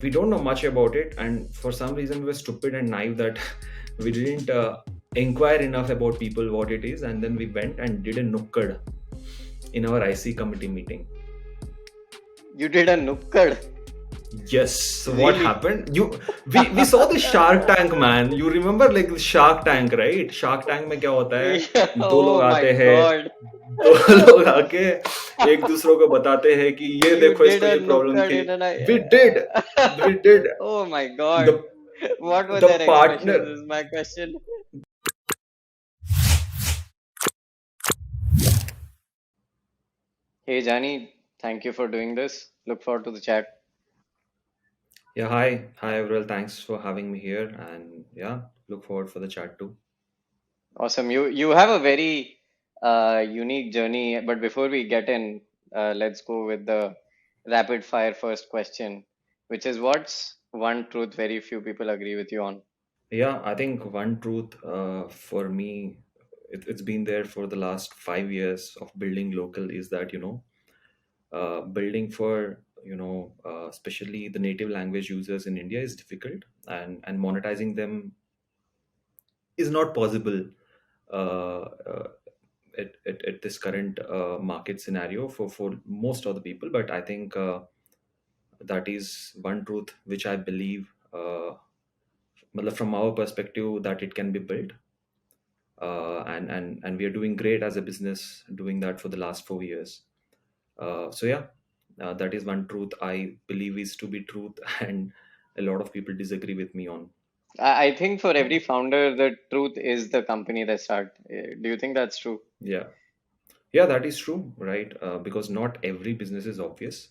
We don't know much about it, and for some reason we were stupid and naive that we didn't inquire enough about people what it is, and then we went and did a nukkad in our IC committee meeting. You did a nukkad. Yes. So what Really? happened? We saw the Shark Tank, man. You remember like the Shark Tank, right? Shark Tank में क्या होता है? Yeah. दो लोग Oh my आते हैं, God. दो लोग आके एक दूसरों को बताते हैं कि ये You देखो did इसको a ये प्रॉब्लम nukkad थी. in an We did, we did. Oh my God. The What were the their expressions partner. is my question. Hey Jani, thank you for doing this. Look forward to the chat. Yeah, hi Aviral. Thanks for having me here, and yeah, look forward for the chat too. Awesome. You have a very unique journey, but before we get in, let's go with the rapid fire first question, which is what's one truth very few people agree with you on? Yeah, I think one truth for me, it's been there for the last 5 years of building local is that, building for, especially the native language users in India is difficult, and monetizing them is not possible uh, uh, at this current market scenario for most of the people. But I think that is one truth which I believe, matlab from our perspective, that it can be built, and we are doing great as a business doing that for the last 4 years. So yeah, that is one truth I believe is to be truth, and a lot of people disagree with me on. I think for every founder, the truth is the company they start. Do you think that's true? Yeah, yeah, that is true, right? Because not every business is obvious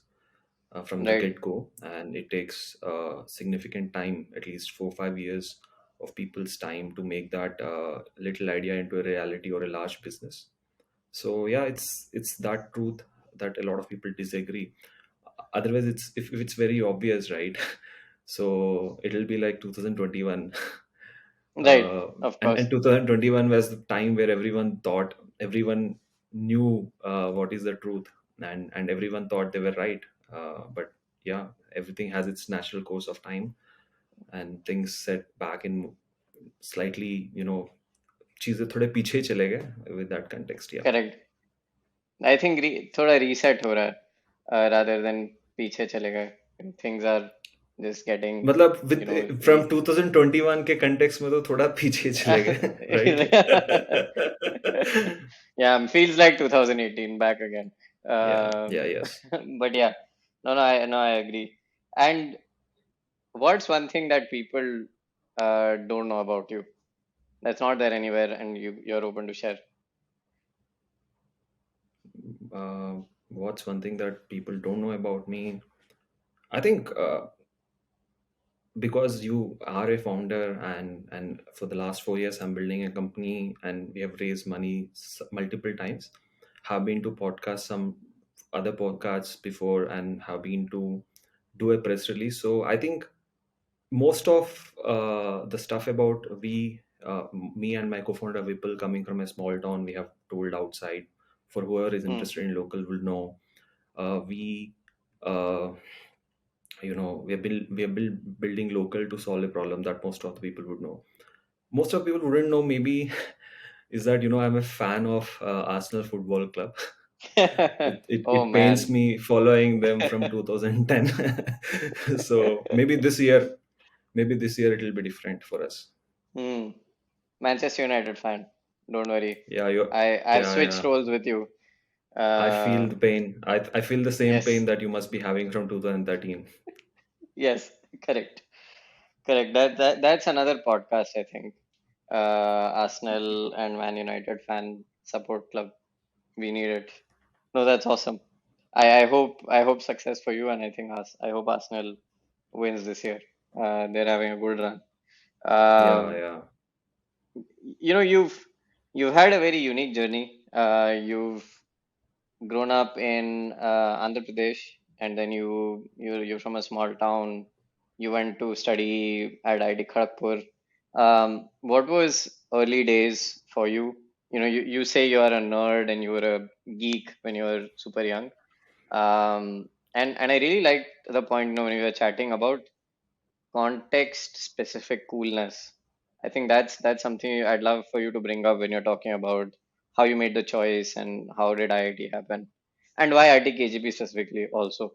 from the Right. get go, and it takes significant time, at least 4 5 years of people's time to make that little idea into a reality or a large business. So yeah, it's that truth that a lot of people disagree. Otherwise, it's if it's very obvious, right? So it'll be like 2021. Right. uh, Of and course. 2021 was the time where everyone knew what is the truth, and everyone thought they were right. But yeah, everything has its natural course of time, and things set back in slightly, चीजें थोड़े पीछे चले गए with that context. Yeah. Correct. I think थोड़ा reset हो रहा है rather than पीछे चले गए. Things are just getting, मतलब you विद know, फ्रॉम 2021 के कंटेक्स्ट में तो थोड़ा पीछे चले गए, right? Yeah, feels like 2018 back again. या yes. But yeah, no, I agree. And what's one thing that people don't know about you that's not there anywhere and you're open to share? What's one thing that people don't know about me? I think because you are a founder, and for the last 4 years I'm building a company, and we have raised money multiple times, have been to podcast some other podcasts before, and have been to do a press release. So I think most of the stuff about me and my co-founder Vipul coming from a small town, we have told outside. For whoever is Hmm. interested in local will know. We uh, building local to solve a problem that most of the people would know. Most of people wouldn't know, maybe, is that, I'm a fan of Arsenal Football Club. Oh It pains man. me following them from 2010. So maybe this year it will be different for us. Hmm. Manchester United fan. Don't worry. Yeah, you. I've Yeah, switched yeah. roles with you. I feel Uh, the pain. I feel the same pain yes. that you must be having from 2013. Yes. Correct. Correct. That's another podcast, I think. Arsenal and Man United fan support club. We need it. No, that's awesome. I hope success for you, and I hope Arsenal wins this year. They're having a good run. Yeah, Um, yeah. you've had a very unique journey. You've grown up in Andhra Pradesh, and then you're from a small town. You went to study at IIT Kharagpur. What was early days for you? You say you are a nerd and you were a geek when you were super young. And I really liked the point, when we were chatting about context specific coolness. I think that's something I'd love for you to bring up when you're talking about how you made the choice and how did IIT happen and why IIT specifically also.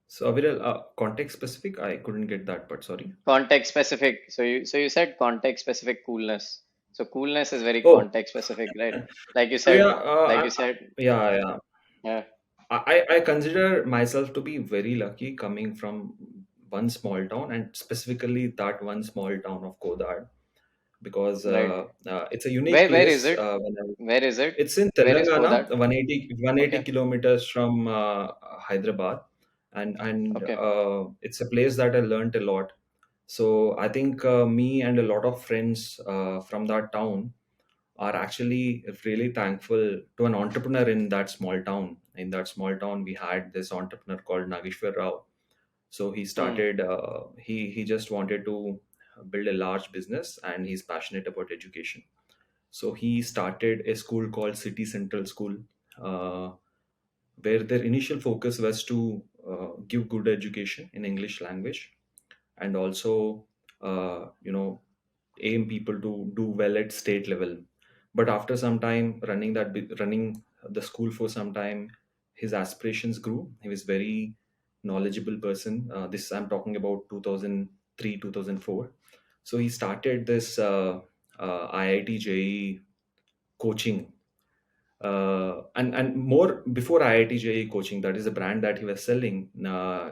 So Aviral, context specific, I couldn't get that part, sorry. Context specific. So you said context specific coolness. So coolness is very Oh, context specific, right? Like you so yeah, said, like you said, yeah, yeah. yeah, I consider myself to be very lucky coming from one small town, and specifically that one small town of Kodad, because right. it's a unique Where is place. it? Where is it? It's in Where is Telangana, Kodad? 180 Okay, kilometers from Hyderabad, and okay. it's a place that I learned a lot. So I think me and a lot of friends from that town are actually really thankful to an entrepreneur in that small town. In that small town, we had this entrepreneur called Nageshwar Rao. So he Hmm. started. He just wanted to build a large business, and he's passionate about education. So he started a school called City Central School, uh, where their initial focus was to give good education in English language, and also aim people to do well at state level. But after some time running the school for some time, his aspirations grew. He was very knowledgeable person. This I'm talking about 2003 2004. So he started this IIT JEE coaching, and more before IIT JEE coaching. That is a brand that he was selling.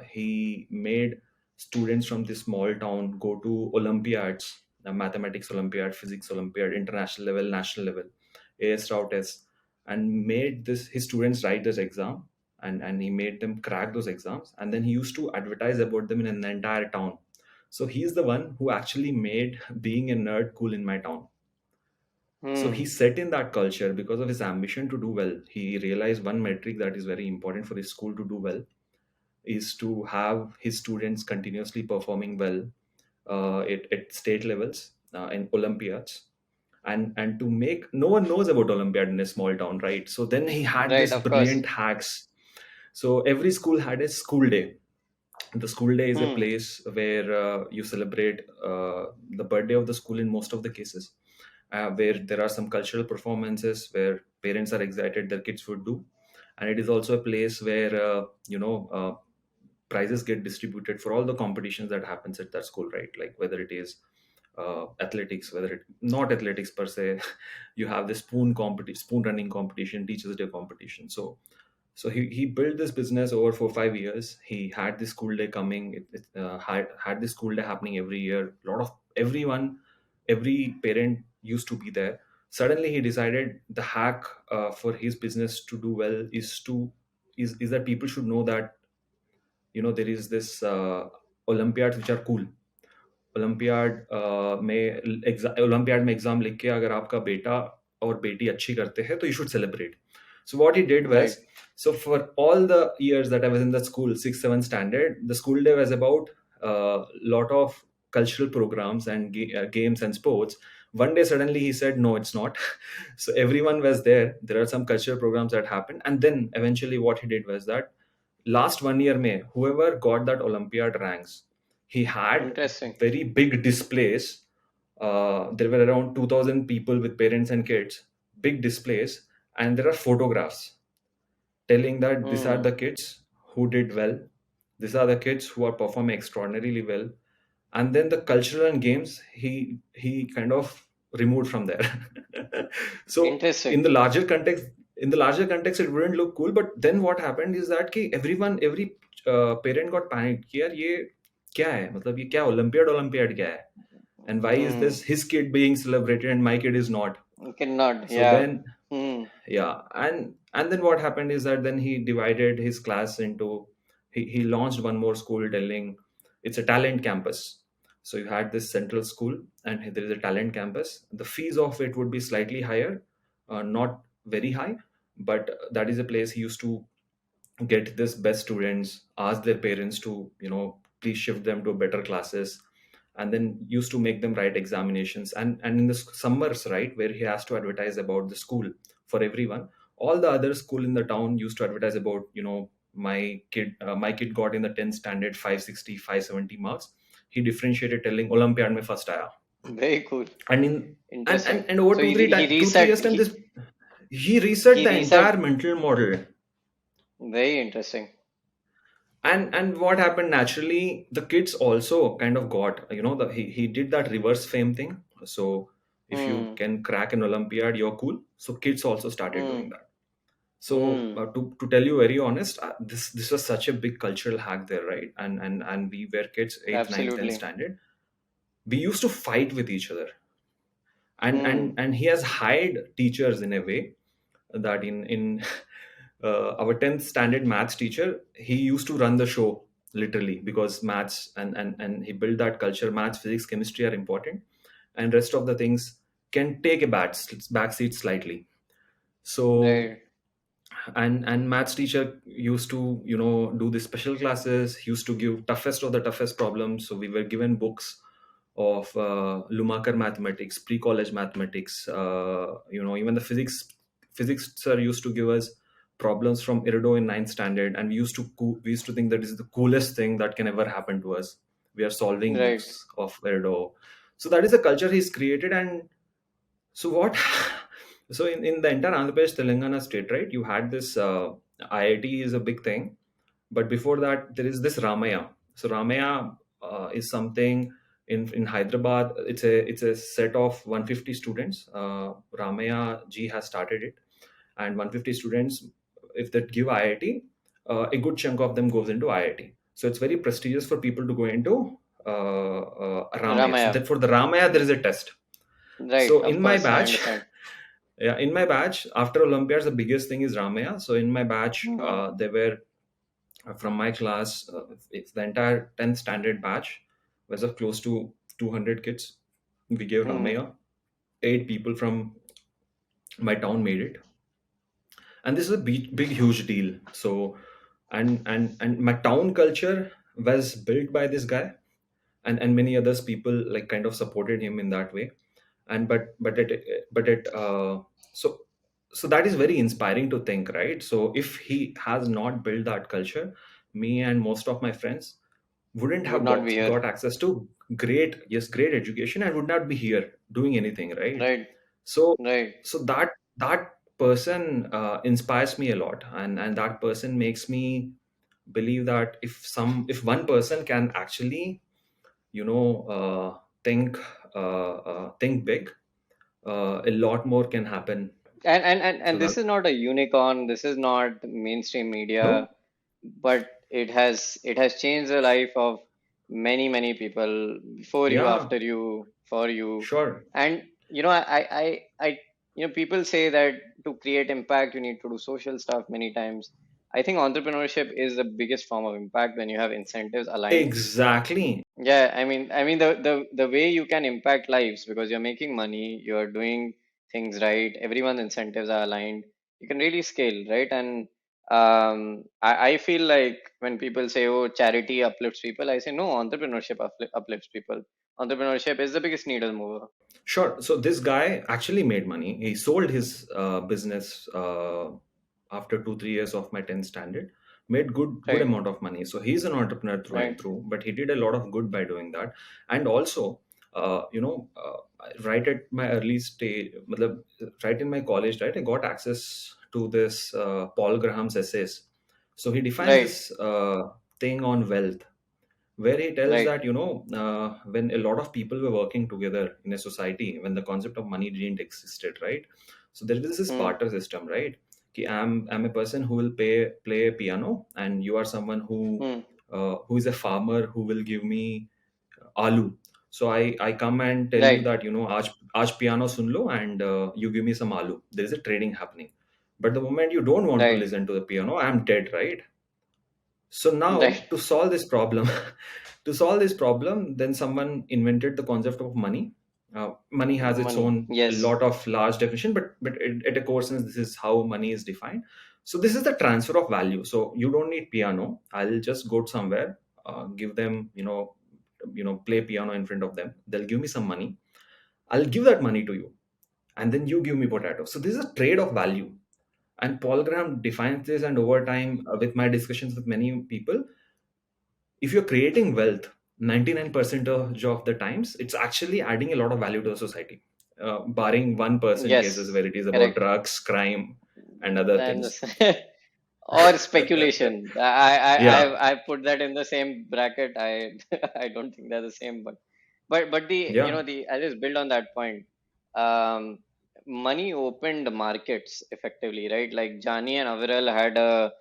He made students from this small town go to Olympiads, mathematics Olympiad, physics Olympiad, international level, national level, AS route test, and made this his students write this exam, and he made them crack those exams, and then he used to advertise about them in an entire town. So he's the one who actually made being a nerd cool in my town. So he Hmm. set in that culture because of his ambition to do well. He realized one metric that is very important for his school to do well is to have his students continuously performing well at state levels in Olympiads. And to make no one knows about Olympiad in a small town, right? So then he had Right, this of course. brilliant hacks. So every school had a school day. The school day is a Hmm. place where you celebrate the birthday of the school in most of the cases, where there are some cultural performances where parents are excited their kids would do, and it is also a place where prizes get distributed for all the competitions that happens at that school, right? Like whether it is athletics, whether it not athletics per se. You have the spoon running competition, teachers day competition. So he built this business over 4 5 years. He had this school day coming. Had this school day happening every year. A lot of everyone, every parent used to be there. Suddenly, he decided the hack for his business to do well is that people should know that there is this Olympiads which are cool. Olympiad में exam लिख के अगर आपका बेटा और बेटी अच्छी करते हैं तो you should celebrate. So what he did was, Right. so for all the years that I was in the school, 6 7 standard, the school day was about a lot of cultural programs and games and sports. One day suddenly he said no, it's not. So everyone was there are some cultural programs that happened, and then eventually what he did was that last 1 year may whoever got that Olympiad ranks, he had Interesting. very big displays. There were around 2000 people with parents and kids, big displays, and there are photographs telling that these are Hmm. the kids who did well, these are the kids who are performing extraordinarily well. And then the cultural and games he kind of removed from there. So Interesting. in the larger context it wouldn't look cool, but then what happened is that every parent got panicked कि यार ये क्या है, मतलब ये क्या olympiad क्या है, and why is Hmm. this his kid being celebrated and my kid is not. You cannot. So Yeah. then, Hmm. yeah, and then what happened is that then he divided his class into, he launched one more school telling it's a talent campus. So you had this central school and there is a talent campus. The fees of it would be slightly higher, not very high, but that is a place he used to get this best students, ask their parents to please shift them to better classes, and then used to make them write examinations. And in the summers, right, where he has to advertise about the school for everyone, all the other school in the town used to advertise about my kid got in the 10th standard 560 570 marks. He differentiated telling Olympiad mein first aaya. Very cool. And in Interesting. and over So he 2 3 reset years time, this he reset he the reset. entire mental model. Very interesting. And what happened naturally, the kids also kind of got, he did that reverse fame thing. So if you Hmm. can crack an Olympiad, you're cool. So kids also started Hmm. doing that. So Hmm. to tell you very honest, this was such a big cultural hack there, right? And we were kids, 8th, ninth, 10th Absolutely. standard. We used to fight with each other. Hmm. And he has hired teachers in a way that in our 10th standard maths teacher, he used to run the show literally, because maths and he built that culture. Maths, physics, chemistry are important, and rest of the things can take a backseat slightly. So Right. and maths teacher used to do the special classes. He used to give toughest of the toughest problems. So we were given books of Lumakar mathematics, pre-college mathematics. Even the physics sir used to give us problems from Irido in ninth standard, and we used to think that this is the coolest thing that can ever happen to us. We are solving Right. books of Irido. So that is the culture he's created. And so what? So in the entire Andhra Pradesh, Telangana state, right? You had this IIT is a big thing, but before that, there is this Ramaya. So Ramaya is something in Hyderabad. It's a set of 150 students. Ramaya ji has started it, and 150 students, if they give IIT, a good chunk of them goes into IIT. So it's very prestigious for people to go into Ramaya. So Ramaya. that for the Ramaya, there is a test. Right. So Of in my course, I batch, understand. yeah, in my batch, after Olympiads, the biggest thing is Ramaya. So in my batch, Hmm. there were from my class, it's the entire 10th standard batch was of close to 200 kids. We gave Hmm. Ramaya. 8 people from my town made it, and this is a big huge deal. So and my town culture was built by this guy, and many others people like kind of supported him in that way. And but it so so that is very inspiring to think, right? So if he has not built that culture, me and most of my friends wouldn't Would have not be here. got access to great education, and would not be here doing anything, right? Right. So Right. that person inspires me a lot, and that person makes me believe that if one person can actually you know think big, a lot more can happen. And So this that is not a unicorn. This is not mainstream media, no, but it has changed the life of many people before you, yeah, after you, for you. sure, And people say that to create impact, you need to do social stuff many times. I think entrepreneurship is the biggest form of impact when you have incentives aligned. exactly, Yeah, I mean the way you can impact lives because you're making money, you're doing things right, everyone's incentives are aligned. You can really scale, right? And I feel like when people say, "Oh, charity uplifts people," I say, "No, entrepreneurship uplifts people. Entrepreneurship is the biggest needle mover." sure. So this guy actually made money. He sold his business after 2 3 years of my 10th standard, made good Right, amount of money. So he's an entrepreneur through and right, through, but he did a lot of good by doing that. And also right at my early stage, right in my college, right, I got access to this Paul Graham's essays. So he defines right, this thing on wealth, where he tells right. that when a lot of people were working together in a society, when the concept of money didn't existed, right? So there is this Hmm, barter system, right? I'm a person who will play piano, and you are someone hmm, who is a farmer who will give me aloo. So I come and tell you right, that aaj piano sun lo, and you give me some aloo. There is a trading happening. But the moment you don't want to right, listen to the piano, I'm dead, right? So right. now to solve this problem, to solve this problem, then someone invented the concept of money. Money has its Money. own a Yes, lot of large definition, but at a core sense, this is how money is defined. So this is the transfer of value. So you don't need piano. I'll just go somewhere, give them, play piano in front of them. They'll give me some money. I'll give that money to you, and then you give me potato. So this is a trade of value. And Paul Graham defines this, and over time, with my discussions with many people, if you're creating wealth 99% of the times, it's actually adding a lot of value to the society, barring 1% cases Yes, where it is about correct. drugs, crime, and other And things. or speculation. I put that in the same bracket. I I don't think they're the same, but the Yeah, the I just build on that point. Um, Money opened markets effectively, right? Like Jani and Aviral had a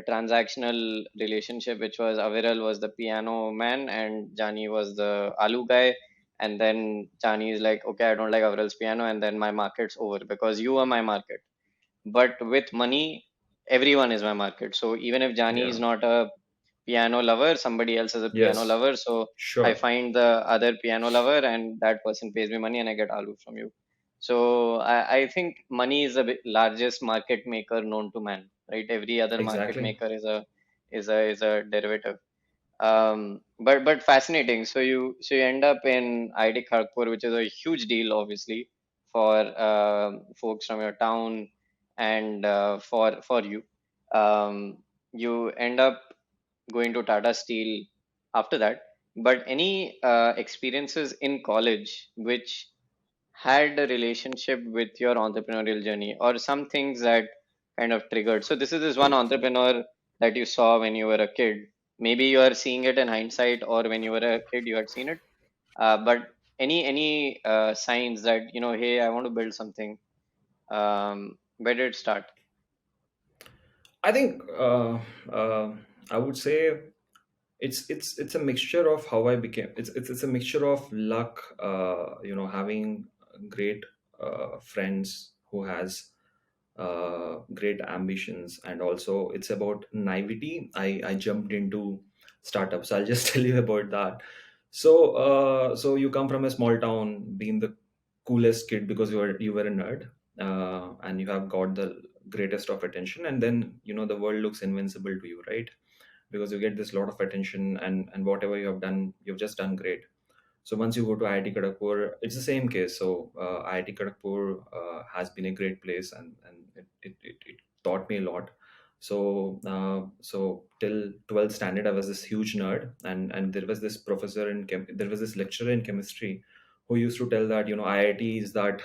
transactional relationship, which was Aviral was the piano man and Jani was the aloo guy. And then Jani is like, okay, I don't like Aviral's piano, and then my market's over because you are my market. But with money, everyone is my market. So even if Jani is yeah, not a piano lover, somebody else is a piano yes, lover. So I sure, find the other piano lover, and that person pays me money, and I get aloo from you. So I think money is the largest market maker known to man, right? Every other market exactly. maker is a derivative. But fascinating. So you end up in IIT Kharagpur, which is a huge deal, obviously, for folks from your town and for you. You end up going to Tata Steel after that. But any experiences in college which had a relationship with your entrepreneurial journey, or some things that kind of triggered? So this is this one entrepreneur that you saw when you were a kid. Maybe you are seeing it in hindsight, or when you were a kid you had seen it. But any signs that, hey, I want to build something. Where did it start? I think I would say it's a mixture of how I became. It's a mixture of luck. Having great friends who has great ambitions, and also it's about naivety. I jumped into startups. I'll just tell you about that. So you come from a small town, being the coolest kid because you were a nerd, and you have got the greatest of attention, and then the world looks invincible to you, right? Because you get this lot of attention, and whatever you have done, you've just done great. So once you go to IIT Kharagpur, it's the same case. So IIT Kharagpur has been a great place, and it taught me a lot. So till 12th standard, I was this huge nerd, and there was this there was this lecturer in chemistry who used to tell that IIT is that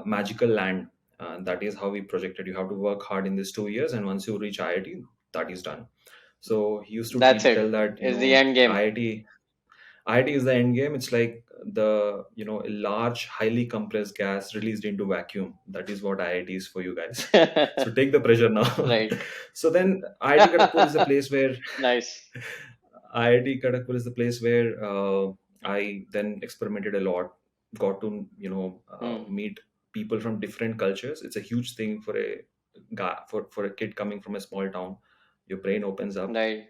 magical land. That is how we projected. You have to work hard in these 2 years, and once you reach IIT, that is done. So he used to That's tell it. that Is the end game. IIT is the end game. It's like the a large, highly compressed gas released into vacuum. That is what IIT is for you guys. So take the pressure now. Right. So then IIT Kharagpur is the place where Nice. IIT Kharagpur is the place where I then experimented a lot. Got to Hmm. meet people from different cultures. It's a huge thing for a guy, for a kid coming from a small town. Your brain opens up. Right.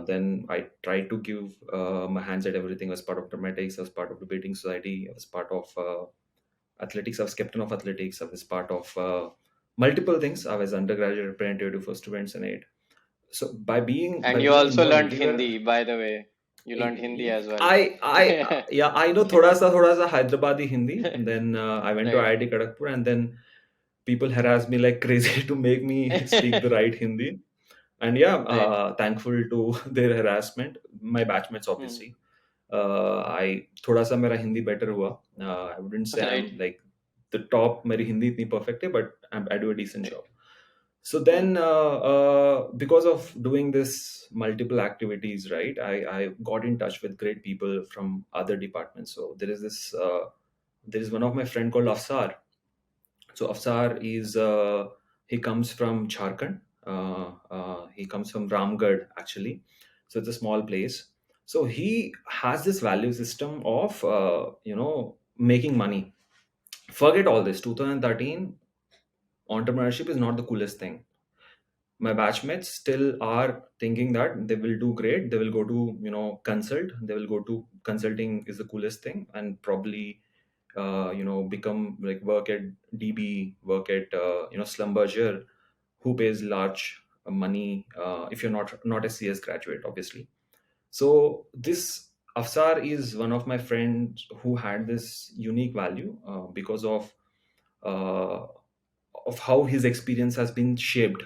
Then I tried to give my hands at everything. I was part of dramatics. I was part of debating society. I was part of athletics. I was captain of athletics. I was part of multiple things. I was undergraduate representative for students and aid. So by being And by you being also involved learned everywhere, Hindi, by the way. You learned Hindi as well. yeah, I know thoda sa Hyderabadi Hindi. Then I went to Right. IIT Kharagpur, and then people harassed me like crazy to make me speak the right Hindi. And yeah, Right. thankful to their harassment. My batchmates, Hmm. obviously. I थोड़ा सा मेरा Hindi better हुआ. I wouldn't say Right. I'm like the top. मेरी हिंदी इतनी perfect है, but I do a decent Right. job. So Hmm. then, because of doing this multiple activities, right, I got in touch with great people from other departments. So there is one of my friend called Afsar. So Afsar he comes from Jharkhand. He comes from Ramgarh actually. So it's a small place. So he has this value system of making money. Forget all this. 2013 entrepreneurship is not the coolest thing. My batchmates still are thinking that they will do great. They will go to consult. They will go to consulting is the coolest thing, and probably become like work at DB, work at Slumberger, who pays large money if you're not a CS graduate, obviously. So this Afsar is one of my friends who had this unique value because uh, of how his experience has been shaped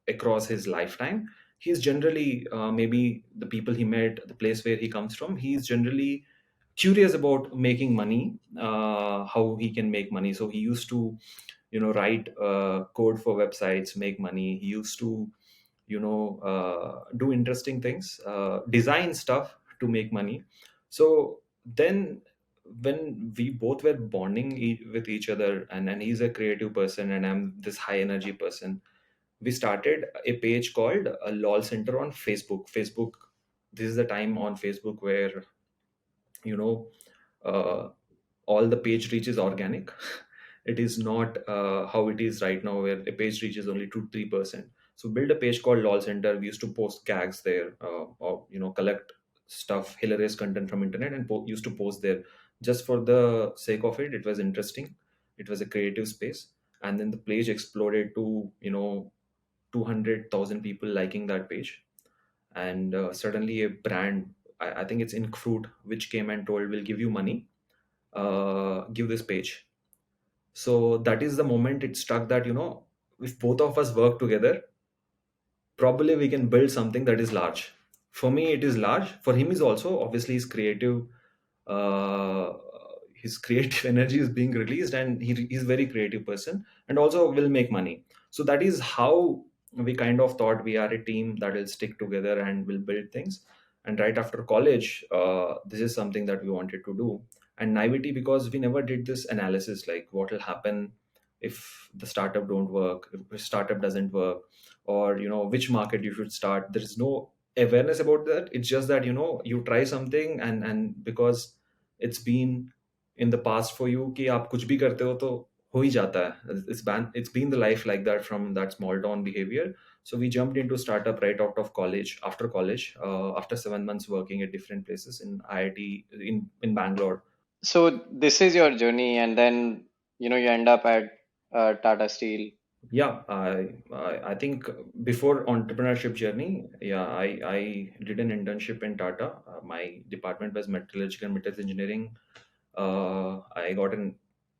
across his lifetime. He's generally, maybe the people he met, the place where he comes from, he's generally curious about making money, how he can make money. So he used to, write code for websites, make money. He used to, do interesting things, design stuff to make money. So then, when we both were bonding with each other, and he's a creative person and I'm this high energy person, we started a page called lol center on Facebook. This is the time on Facebook where, you know uh, all the page reach is organic. It is not how it is right now, where a page reaches only 2-3%. So build a page called lol center. We used to post gags there, or collect stuff, hilarious content from internet, and used to post there just for the sake of it. It was interesting. It was a creative space. And then the page exploded to 200,000 people liking that page. And suddenly a brand, I think it's Ink Fruit, which came and told, we'll give you money, give this page. So that is the moment it struck that, if both of us work together, probably we can build something that is large. For me it is large, for him is also, obviously his creative, uh, his creative energy is being released, and he's a very creative person and also will make money. So that is how we kind of thought we are a team that will stick together and will build things. And right after college, this is something that we wanted to do. And naivety, because we never did this analysis, like what will happen if the startup don't work, if the startup doesn't work, or which market you should start. There is no awareness about that. It's just that, you try something, and because it's been in the past for you कि आप कुछ भी करते हो तो हो ही जाता है. It's been the life like that from that small town behavior. So we jumped into startup right out of college, after college, after 7 months working at different places in IIT, in Bangalore. So this is your journey, and then you end up at Tata Steel. Yeah, I think before entrepreneurship journey, yeah, I did an internship in Tata. My department was metallurgical and metals engineering. I got an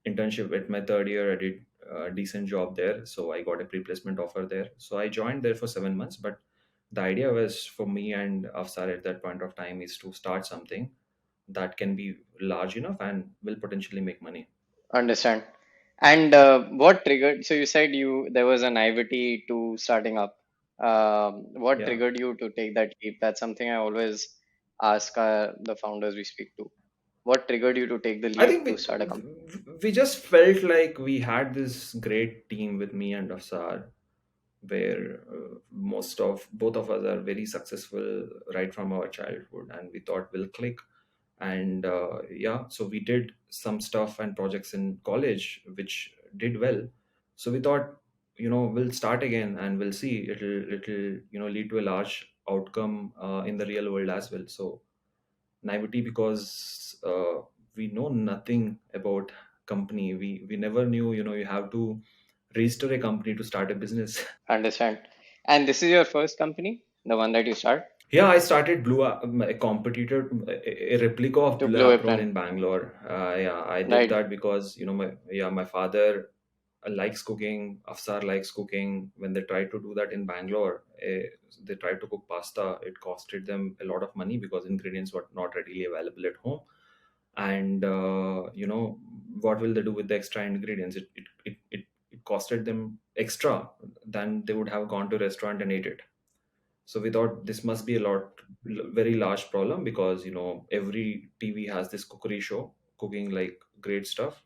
internship at my third year. I did a decent job there, so I got a pre-placement offer there. So I joined there for 7 months. But the idea was for me and Afsar at that point of time is to start something that can be large enough and will potentially make money. Understand. And what triggered? So you said there was a naivety to starting up. What Yeah. triggered you to take that leap? That's something I always ask the founders we speak to. What triggered you to take the I leap think to start a company? we just felt like we had this great team with me and Afsar, where most of both of us are very successful right from our childhood, and we thought we'll click. And yeah, so we did some stuff and projects in college which did well. So we thought, we'll start again and we'll see, it'll lead to a large outcome in the real world as well. So naivety, because we know nothing about company. We never knew, you have to register a company to start a business. Understand. And this is your first company, the one that you start Yeah, I started a competitor, a replica of to Blue Blue Apron Apron, in Bangalore. Yeah, I did right? that because, my father likes cooking. Afsar likes cooking. When they tried to do that in Bangalore, they tried to cook pasta. It costed them a lot of money because ingredients were not readily available at home. And what will they do with the extra ingredients? It costed them extra than they would have gone to restaurant and ate it. So we thought this must be very large problem, because every TV has this cookery show, cooking like great stuff.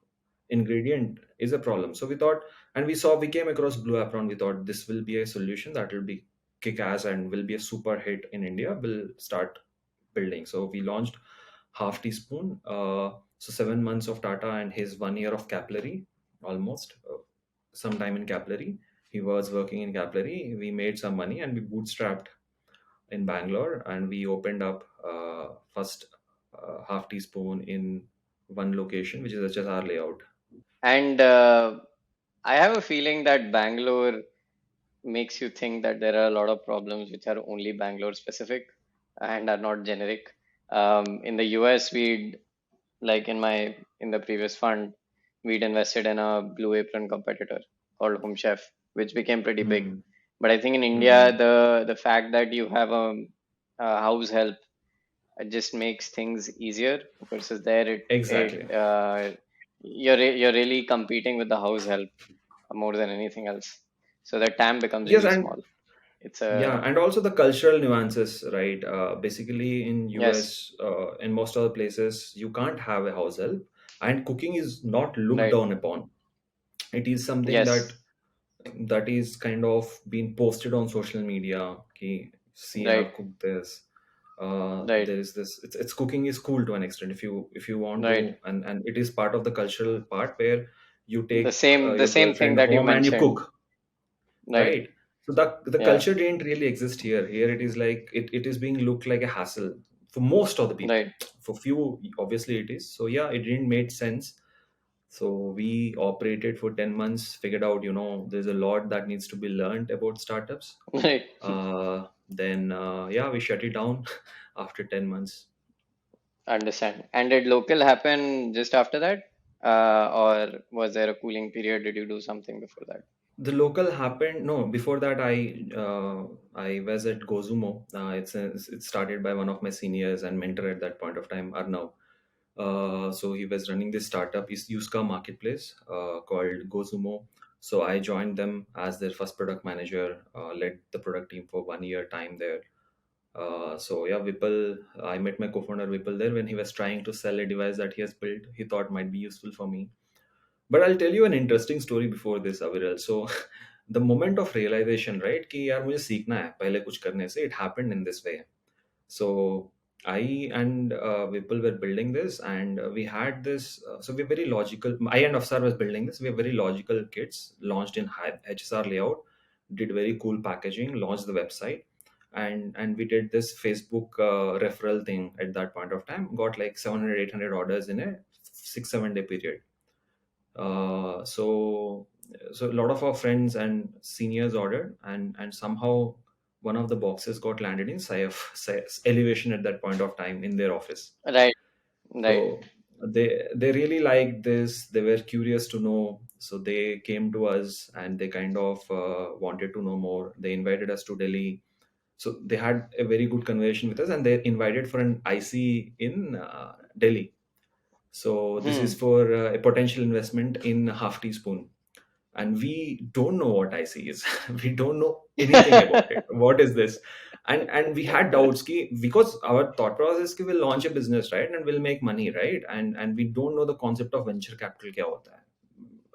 Ingredient is a problem. So we thought, and we came across Blue Apron. We thought this will be a solution that will be kick ass and will be a super hit in India. We'll start building. So we launched Half Teaspoon. So 7 months of Tata and his 1 year of capillary, almost, sometime in capillary. He was working in capillary. We made some money and we bootstrapped in Bangalore, and we opened up first Half Teaspoon in one location, which is HSR layout. And I have a feeling that Bangalore makes you think that there are a lot of problems which are only Bangalore specific and are not generic. In the US, we'd like in the previous fund, we'd invested in a Blue Apron competitor. called Home Chef, which became pretty big. Hmm. But I think in India, Hmm. the fact that you have a house help, it just makes things easier, versus there Exactly. you're really competing with the house help more than anything else. So the TAM becomes Yes, really and small. It's yeah, a and also the cultural nuances, right? Basically, in yes, US, in most other places, you can't have a house help, and cooking is not looked right, down upon. It is something yes, that is kind of being posted on social media. Okay, see, right, I've cooked this. right, There is this. It's cooking is cool to an extent. If you want right. to, and it is part of the cultural part where you The take same your thing girlfriend that you home and you mentioned, cook, right? right? So the Yeah, culture didn't really exist here. Here it is like it is being looked like a hassle for most of the people. right, For few, obviously it is. So yeah, it didn't make sense. So we operated for 10 months, figured out, there's a lot that needs to be learned about startups. right. Then yeah, we shut it down after 10 months. Understand. And did local happen just after that? Or was there a cooling period? Did you do something before that? The local happened. No, before that, I was at Gozumo. It started by one of my seniors and mentor at that point of time, Arnav. So he was running this startup, is used car marketplace called Gozumo. So I joined them as their first product manager, led the product team for 1 year time there. So yeah, Vipul, I met my co-founder Vipul there when he was trying to sell a device that he has built. He thought might be useful for me. But I'll tell you an interesting story before this, Aviral. So the moment of realization, right, कि यार मुझे सीखना है पहले कुछ करने से, it happened in this way. So I and Vipul were building this, and we had this. So we're very logical. I and Afsar was building this. We're very logical kids. Launched in HSR layout, did very cool packaging, launched the website, and we did this Facebook referral thing at that point of time. Got like 700, 800 orders in a 6, 7 day period. So a lot of our friends and seniors ordered, and somehow one of the boxes got landed in elevation at that point of time in their office. Right, right. So they really liked this. They were curious to know, so they came to us and they kind of wanted to know more. They invited us to Delhi. So they had a very good conversation with us, and they invited for an IC in Delhi. So this is Hmm. for a potential investment in Half Teaspoon, and we don't know what IC is. We don't know anything about it. What is this? And we had doubts because our thought process is we'll launch a business, right, and we'll make money, right, and we don't know the concept of venture capital kya hota hai.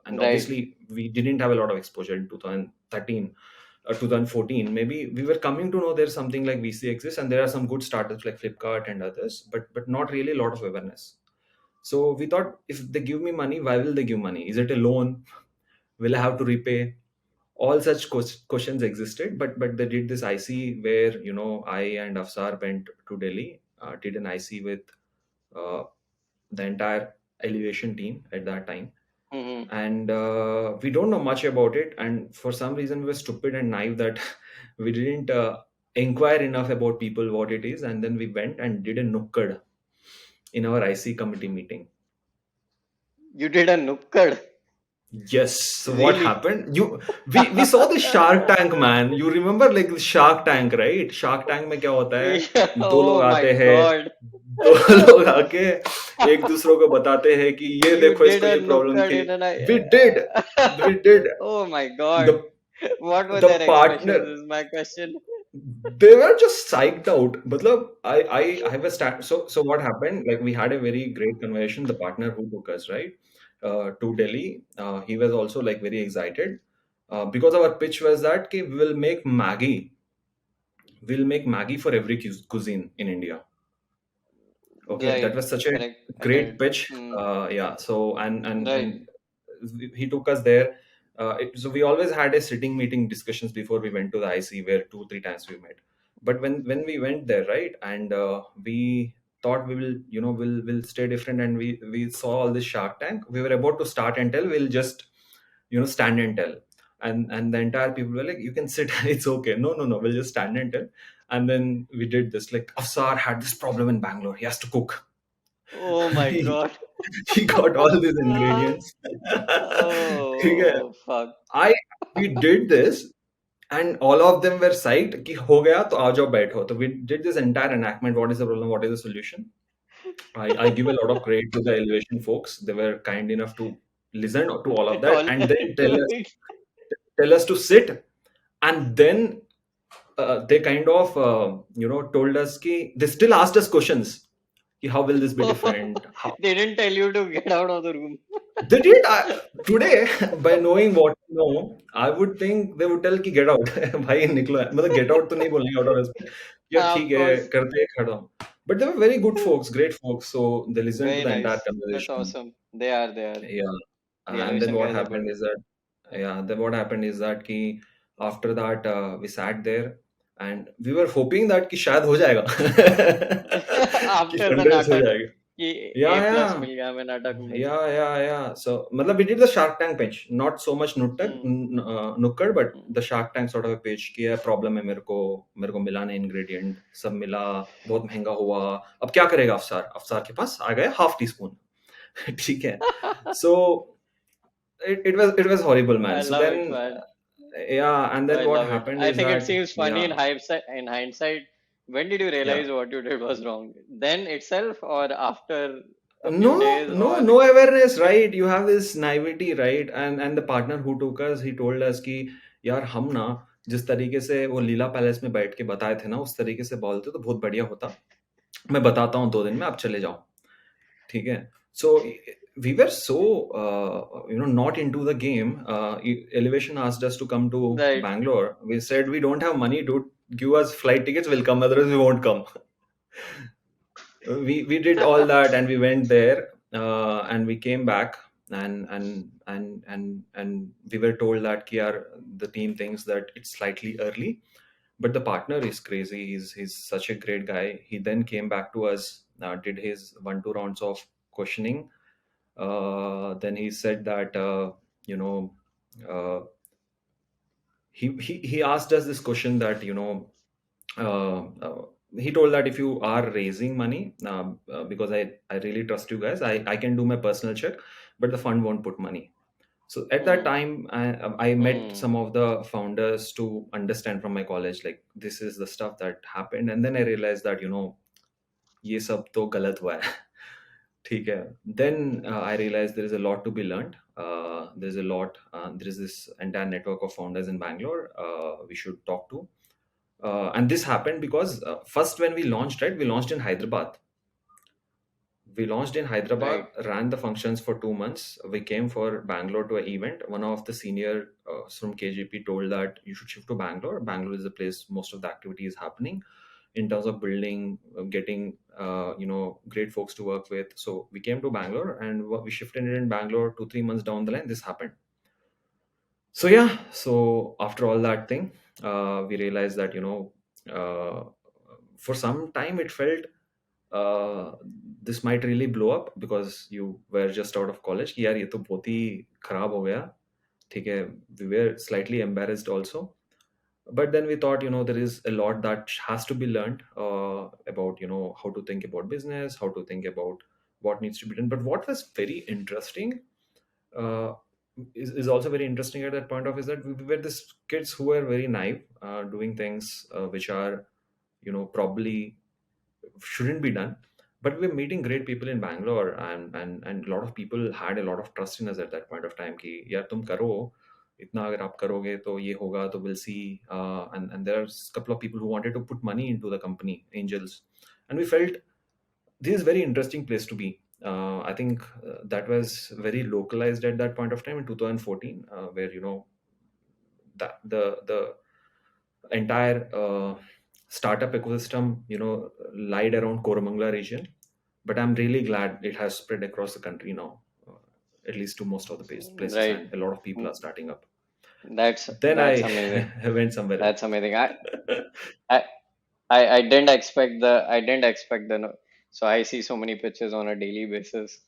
And Right. obviously we didn't have a lot of exposure in 2013 or 2014. Maybe we were coming to know there's something like VC exists, and there are some good startups like Flipkart and others, but not really a lot of awareness. So we thought, if they give me money, why will they give money? Is it a loan? Will I have to repay? All such questions existed, but they did this IC where I and Afsar went to Delhi, did an IC with uh, the entire elevation team at that time, Hmm. and we don't know much about it. And for some reason, we were stupid and naive that we didn't inquire enough about people what it is, and then we went and did a nukkad in our IC committee meeting. You did a nukkad. Yes. So what Really? happened? We saw the Shark Tank, man. You remember like the Shark Tank, right? Shark Tank में क्या होता है? Yeah. दो Oh लोग my आते हैं, God. दो लोग आके एक दूसरों को बताते हैं कि ये You देखो did इसको a ये प्रॉब्लम nukkad थी. in an We did, we did. Oh my God. The What were the their expressions partner, is my question. they were just psyched out. Matlab, I have a stat. So what happened? Like we had a very great conversation. The partner who took us right to Delhi, he was also like very excited because our pitch was that okay, we'll make Maggie for every cuisine in India. Okay, that Right. was such a Correct. I get great it. pitch. Hmm. Yeah. So Right. and he took us there. So we always had a sitting meeting discussions before we went to the IC, where 2 3 times we met. But when we went there, right, and we thought we will, we'll stay different, and we saw all this Shark Tank. We were about to start and tell. We'll just stand and tell. And the entire people were like, you can sit. It's okay. No, no, no. We'll just stand and tell. And then we did this. Like Afsar had this problem in Bangalore. He has to cook. Oh my he, God. he got all these ingredients. ठीक है. Oh fuck. I We did this, and all of them were psyched कि हो गया तो आ जाओ बैठो. So we did this entire enactment. What is the problem? What is the solution? I give a lot of credit to the elevation folks. They were kind enough to listen to all of that and then Do it. tell us to sit, and then they kind of told us ki, they still asked us questions ki, how will this be different, how They didn't tell you to get out of the room. they did. Today by knowing what you know, I would think they would tell ki get out. भाई निकलो, मतलब get out तो नहीं बोलेंगे out of respect, यार Of ठीक है course. करते हैं खड़ा हूँ. But they were very good folks, great folks, so they listened to Very the entire nice. That's conversation. awesome. They are. Yeah. The And then elevation what guys are good. happened is that, yeah, then what happened is that ki after that we sat there and we were hoping that कि शायद हो जाएगा कि After the fundraise हो natak, जाएगा. कि Yeah, A plus yeah. मिल गया हमें नाटक में. Yeah. So, matlab, we did the Shark Tank pitch, not so much Hmm. Nukkad, but Hmm. the Shark Tank sort of a pitch कि यार problem है मेरे को मिला नहीं ingredient, सब मिला, बहुत महंगा हुआ, अब क्या करेगा अफसार के पास आ गए half teaspoon. ठीक है. So it was horrible, man. I So love it, then, man. yeah, and I then what love it. happened I is think it that, seems funny in yeah, hindsight. In hindsight, when did you yeah. realize what you did was wrong? Then itself, or after a few No, days, no, or no awareness, right? You have this naivety, right? And the partner who took us, he told us कि यार हम ना जिस तरीके से वो लीला palace में बैठ के बताए थे ना, उस तरीके से बोलते तो बहुत बढ़िया होता. मैं बताता हूँ 2 दिन में, आप चले जाओ. ठीक है. So we were so not into the game. Elevation asked us to come to right? Bangalore. We said we don't have money, dude. Give us flight tickets, we'll come. Otherwise, we won't come. We did all that, and we went there, and we came back, and we were told that Kiar, the team thinks that it's slightly early, but the partner is crazy. He's such a great guy. He then came back to us, did his 1-2 rounds of questioning. Then he said that you know uh, he asked us this question that uh, uh, he told that if you are raising money, because I really trust you guys, I can do my personal check, but the fund won't put money. So at that Hmm. time, I met Hmm. some of the founders to understand from my college, like this is the stuff that happened, and then I realized that ये सब तो गलत हुआ है. ठीक है. Then I realized there is a lot to be learned. There's a lot. There is this entire network of founders in Bangalore. We should talk to. And this happened because first when we launched, right, we launched in Hyderabad. We launched in Hyderabad, Right. ran the functions for 2 months. We came for Bangalore to an event. One of the senior from KGP told that you should shift to Bangalore. Bangalore is the place most of the activity is happening in terms of building, getting, great folks to work with. So we came to Bangalore and we shifted it in Bangalore 2-3 months down the line. This happened. So yeah, so after all that thing, we realized that uh, for some time it felt uh, this might really blow up because you were just out of college कि यार ये तो बहुत ही खराब हो गया. ठीक है. We were slightly embarrassed also, but then we thought there is a lot that has to be learned about how to think about business, how to think about what needs to be done. But what was very interesting, uh, is also very interesting at that point of is that we were these kids who were very naive, doing things which are probably shouldn't be done. But we were meeting great people in Bangalore, and a lot of people had a lot of trust in us at that point of time कि यार तुम करो इतना, अगर आप करोगे तो ये होगा, तो we'll see. And there are a couple of people who wanted to put money into the company, angels, and we felt this is a very interesting place to be. I think that was very localized at that point of time in 2014, where that the entire startup ecosystem lied around Koramangala region. But I'm really glad it has spread across the country now, at least to most of the places, Right. and a lot of people are starting up. Then That's I amazing. went somewhere That's amazing. else. I I didn't expect the no. So I see so many pitches on a daily basis.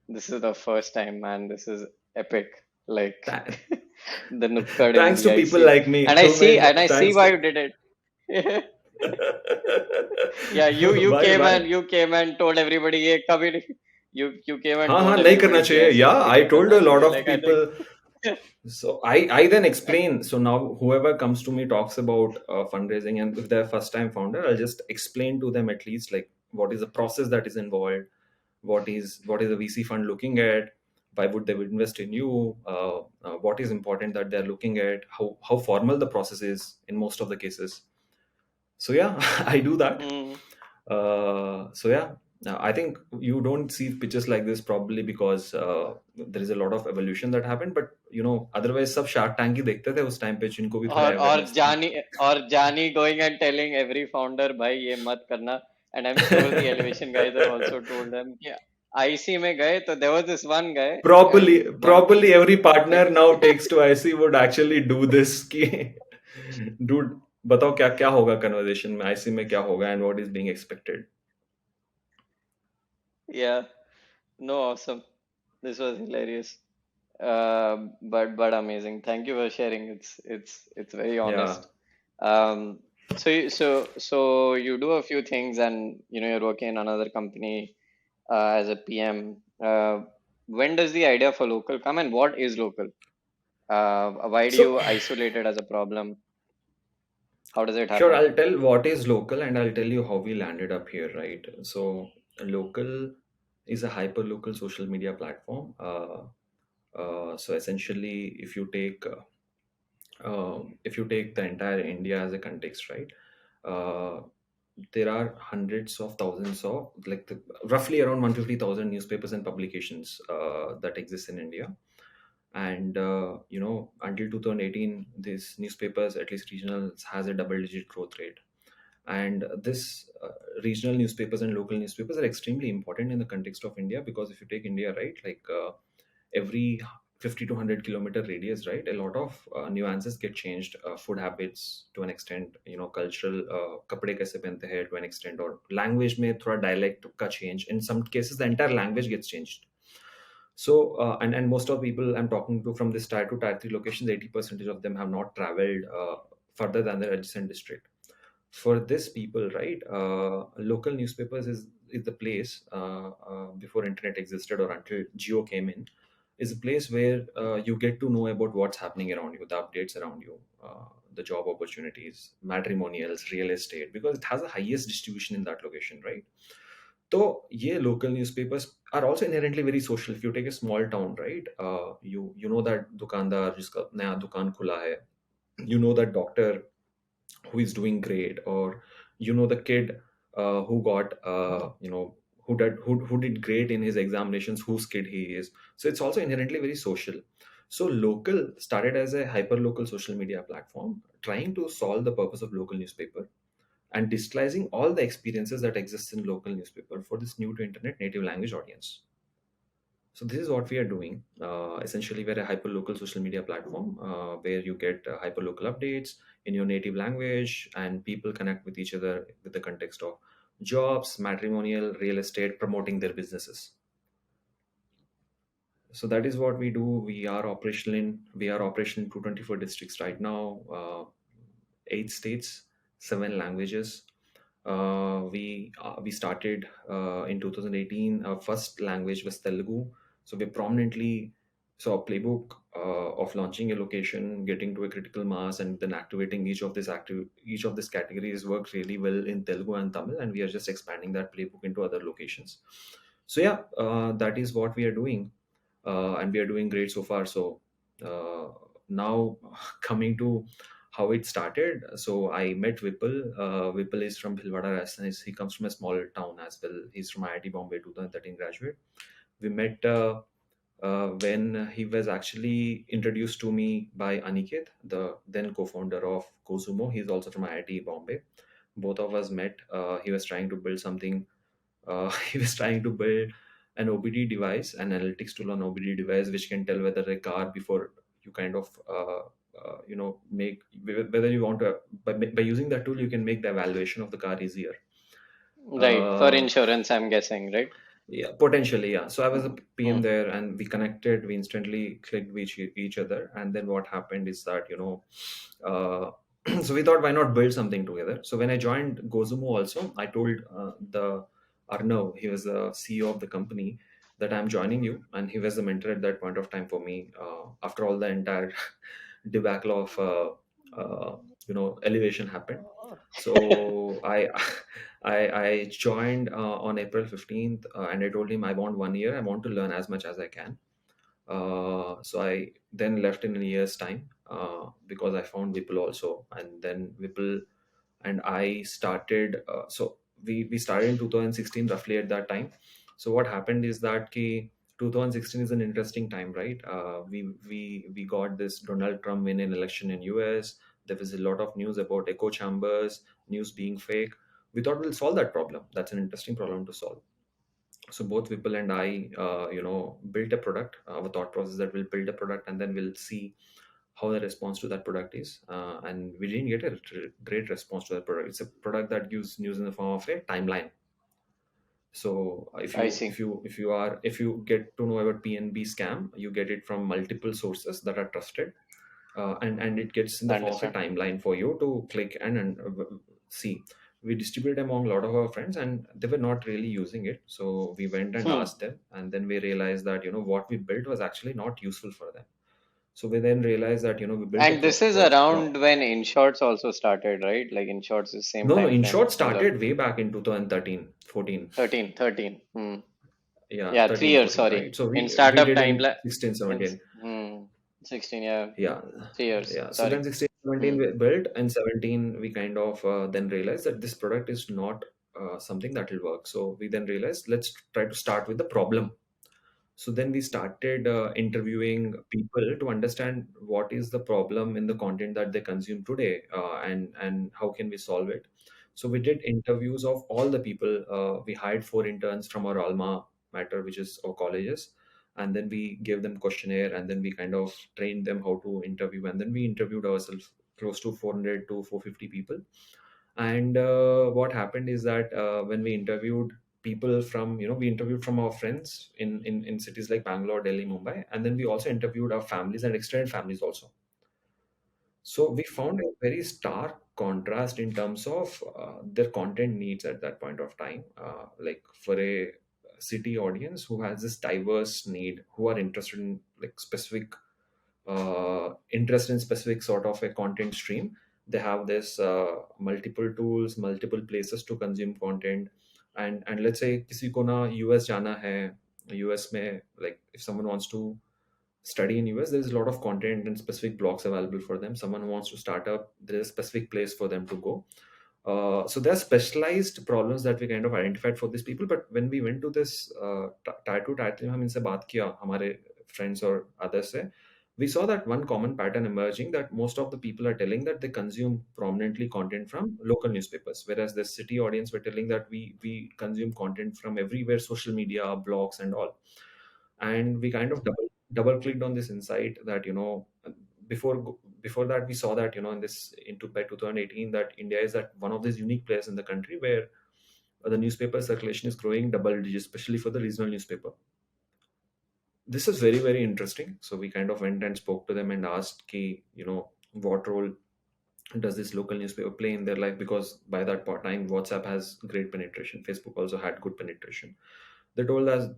This is the first time, man. This is epic. Like Th- the Nukkad in Thanks the to people IC, like me and I who see made and I see thanks why to you did it. Yeah, you Why? came Why? and told everybody, "Ye kabhi nahi." You came and हाँ हाँ told नहीं करना everybody कि चाहिए. ऐसे Yeah, कभी I नहीं told करना a lot चाहिए. of Like I people. think, So I then explain. So now whoever comes to me talks about fundraising, and if they're first time founder, I'll just explain to them at least like what is the process that is involved, what is a VC fund looking at, why would they invest in you, what is important that they're looking at, how formal the process is in most of the cases. So yeah, I do that. hmm. So yeah, I think you don't see pitches like this probably because there is a lot of evolution that happened. But otherwise सब Shark Tank ही देखते थे उस time पे जिनको भी थोड़ा और awareness था. जानी going and telling every founder, भाई ये मत करना. And I'm sure the elevation guys have also told them कि IC में गए तो there was this one guy, one Probably every partner like now takes to IC would actually do this कि dude बताओ क्या क्या होगा conversation में IC में क्या होगा and what is being expected. yeah, no, awesome. This was hilarious. But amazing. Thank you for sharing. It's very Yeah. honest. So you do a few things, and you're working in another company as a PM. When does the idea for local come, and what is local? Why do So you isolate it as a problem? How does it sure, happen? I'll tell what is local and I'll tell you how we landed up here, right? So, local is a hyper local social media platform. So essentially, if you take the entire India as a context, right? Uh, there are hundreds of thousands of like roughly around 150,000 newspapers and publications that exist in India. And until 2018, these newspapers, at least regionals, has a double-digit growth rate. And this regional newspapers and local newspapers are extremely important in the context of India because if you take India, right, like every 50 to 100 kilometer radius, right, a lot of nuances get changed. Food habits to an extent, cultural kapde kaise pehnte hain to an extent, or language mein thoda dialect ka change. In some cases, the entire language gets changed. So, and most of people I'm talking to from this tier 2, tier 3 locations, 80% of them have not traveled further than their adjacent district. For this people, right, local newspapers is the place before internet existed or until Geo came in, is a place where you get to know about what's happening around you, the updates around you, the job opportunities, matrimonials, real estate, because it has the highest distribution in that location, right? So, yeah, local newspapers are also inherently very social. If you take a small town, right, you know that दुकानदार जिसका नया दुकान खुला है, you know that doctor who is doing great, or the kid who got who did great in his examinations, whose kid he is. So it's also inherently very social. So local started as a hyper local social media platform trying to solve the purpose of local newspaper and digitalizing all the experiences that exist in local newspaper for this new to internet native language audience. So this is what we are doing. Essentially, we're a hyper-local social media platform where you get hyper-local updates in your native language, and people connect with each other with the context of jobs, matrimonial, real estate, promoting their businesses. So that is what we do. We are operational in 224 districts right now, 8 states, 7 languages. We started in 2018. Our first language was Telugu, so we prominently saw a playbook of launching a location, getting to a critical mass, and then activating each of these categories worked really well in Telugu and Tamil, and we are just expanding that playbook into other locations. So yeah, that is what we are doing, and we are doing great so far. So uh, now coming to how it started. So I met Vipul. Vipul is from Bhilwara, Rajasthan. He comes from a small town as well. He's from IIT Bombay, 2013 graduate. We met when he was actually introduced to me by Aniket, the then co-founder of Zoomo. He's also from IIT Bombay. Both of us met. He was trying to build something. He was trying to build an OBD device, an analytics tool on OBD device, which can tell whether a car before you kind of make whether you want to by using that tool you can make the evaluation of the car easier. Right, for uh, insurance, I'm guessing, right? yeah, potentially, yeah. So I was a PM Hmm. there, and we connected. We instantly clicked with each other, and then what happened is that uh, So we thought, why not build something together? So when I joined Gozumo also, I told the Arnav, he was the CEO of the company, that I'm joining you, and he was the mentor at that point of time for me. After all the entire debacle of elevation happened, so I joined on April 15th, and I told him I want 1 year. I want to learn as much as I can. So I then left in a year's time because I found Whipple also, and then Whipple and I started. So we started in 2016, roughly at that time. So what happened is that 2016 is an interesting time, right? We got this Donald Trump win in election in US. There was a lot of news about echo chambers, news being fake. We thought we'll solve that problem. That's an interesting problem to solve. So both Vipul and I, built a product. Our thought process that we'll build a product and then we'll see how the response to that product is. And we didn't get a great response to that product. It's a product that gives news in the form of a timeline. So I see. if you get to know about PNB scam, you get it from multiple sources that are trusted, and it gets in the form of a Understand. timeline for you to click and see. We distributed among a lot of our friends, and they were not really using it. So we went and Hmm. asked them, and then we realized that what we built was actually not useful for them. So we then realized that we built a And this is around when InShorts also started, right? Like InShorts is same no, time in short, frame as well. started way back in 2013, 14. 13, 13. Hmm. Yeah, Yeah, 13, 3 years, 14, sorry. right? So In we startup did time, in 16, in 17. 16, yeah, Yeah, 3 years. yeah. So then Sorry. 16, Hmm. 17 we built, and 17 we kind of then realized that this product is not something that will work. So we then realized, let's try to start with the problem. So then we started interviewing people to understand what is the problem in the content that they consume today, and how can we solve it. So we did interviews of all the people. We hired 4 interns from our alma mater, which is our colleges, and then we gave them questionnaire, and then we kind of trained them how to interview, and then we interviewed ourselves close to 400 to 450 people. And what happened is that when we interviewed people from, we interviewed from our friends in cities like Bangalore, Delhi, Mumbai, and then we also interviewed our families and extended families also. So we found a very stark contrast in terms of their content needs at that point of time. Like for a city audience who has this diverse need, who are interested in like specific interest in specific sort of a content stream, they have this multiple tools, multiple places to consume content. And let's say किसी को ना US जाना है, US में, like if someone wants to study in US, there's a lot of content and specific blogs available for them. Someone who wants to start up, there's a specific place for them to go. So there are specialized problems that we kind of identified for these people. But when we went to this tier 2 tier 3, हम इनसे बात किया हमारे friends or others से, we saw that one common pattern emerging, that most of the people are telling that they consume prominently content from local newspapers, whereas the city audience were telling that we consume content from everywhere, social media, blogs, and all. And we kind of double clicked on this insight that before that we saw that in this into by 2018 that India is at one of these unique places in the country where the newspaper circulation is growing double digits, especially for the regional newspaper. This is very, very interesting. So we kind of went and spoke to them and asked ki, what role does this local newspaper play in their life, because by that time WhatsApp has great penetration, Facebook also had good penetration. They told us,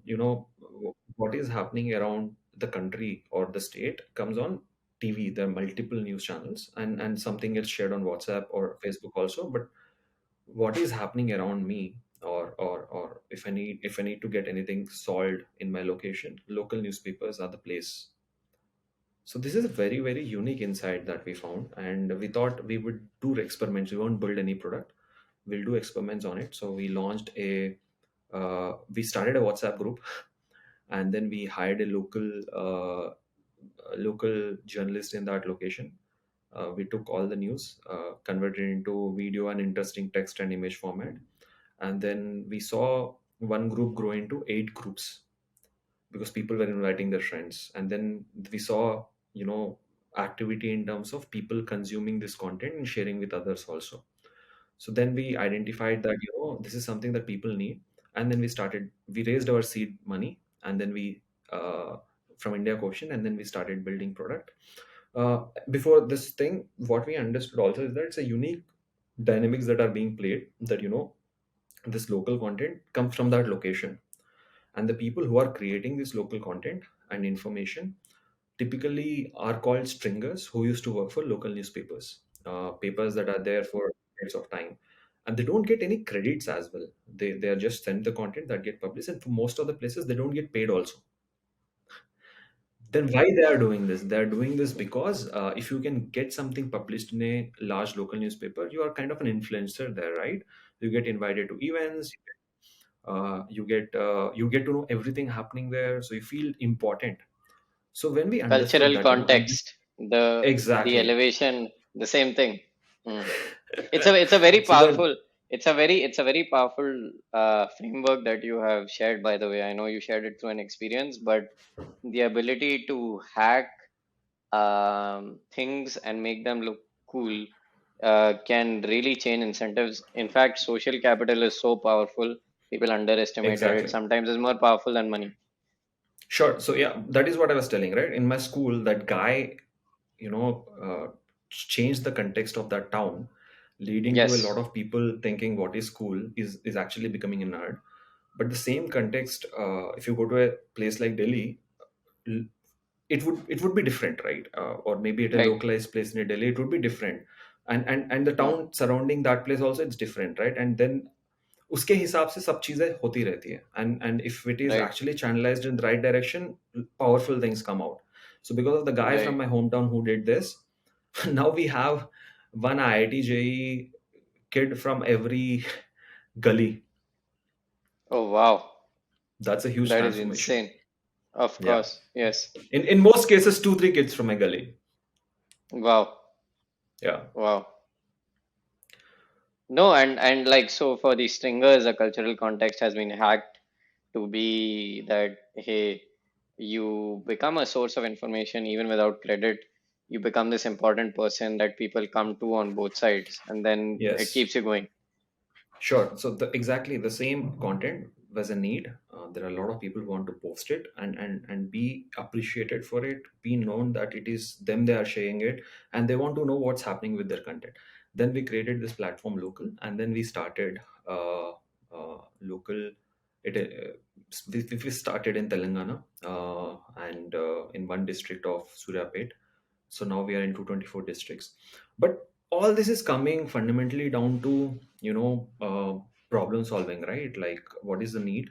what is happening around the country or the state comes on TV. There are multiple news channels, and something is shared on WhatsApp or Facebook also. But what is happening around me, or if I need to get anything solved in my location, local newspapers are the place. So this is a very, very unique insight that we found, and we thought we would do experiments. We won't build any product. We'll do experiments on it. So we started a WhatsApp group, and then we hired a local journalist in that location. We took all the news, converted it into video and interesting text and image format, and then we saw one group grow into 8 groups because people were inviting their friends. And then we saw activity in terms of people consuming this content and sharing with others also. So then we identified that this is something that people need, and then we raised our seed money, and then we uh, from India Quotient, and then we started building product. Before this thing, what we understood also is that it's a unique dynamics that are being played, that this local content comes from that location, and the people who are creating this local content and information typically are called stringers who used to work for local newspapers, papers that are there for periods of time, and they don't get any credits as well. They are just sent the content that get published, and for most of the places they don't get paid also. Then why they are doing this? They are doing this because if you can get something published in a large local newspaper, you are kind of an influencer there, right? You get invited to events, you get to know everything happening there, so you feel important. So when we understood Cultural that, context, the exactly. elevation, the same thing. Hmm. It's a very So then, powerful, it's a very powerful framework that you have shared, by the way. I know you shared it through an experience, but the ability to hack things and make them look cool can really change incentives. In fact, social capital is so powerful, people underestimate it. exactly. Sometimes it's more powerful than money. Sure. So yeah, that is what I was telling, right? In my school, that guy, you know, changed the context of that town, leading to a lot Yes, of people thinking what is cool is actually becoming a nerd. But the same context, if you go to a place like Delhi, l- it would be different, right? Or maybe at a right. localized place near Delhi, it would be different, and the Hmm. town surrounding that place also it's different, right? And then उसके हिसाब से सब चीजें होती रहती है, and if it is Right, actually channelized in the right direction, powerful things come out. So because of the guy from right. my hometown who did this, now we have one IIT JE kid from every gully. Oh, wow. That's a huge That is transformation. insane. Of Yeah, course. Yes. in most cases 2 3 kids from a gully. Wow. Yeah. Wow. No, and like so for the stringers, the cultural context has been hacked to be that, hey, you become a source of information even without credit. You become this important person that people come to on both sides, and then it Yes. keeps you going. Sure. So exactly the same content was a need. There are a lot of people who want to post it and be appreciated for it, be known that it is them they are sharing it, and they want to know what's happening with their content. Then we created this platform local, and then we started local. We started in Telangana and in one district of Suryapet. So now we are in 224 districts, but all this is coming fundamentally down to problem solving, right? Like what is the need,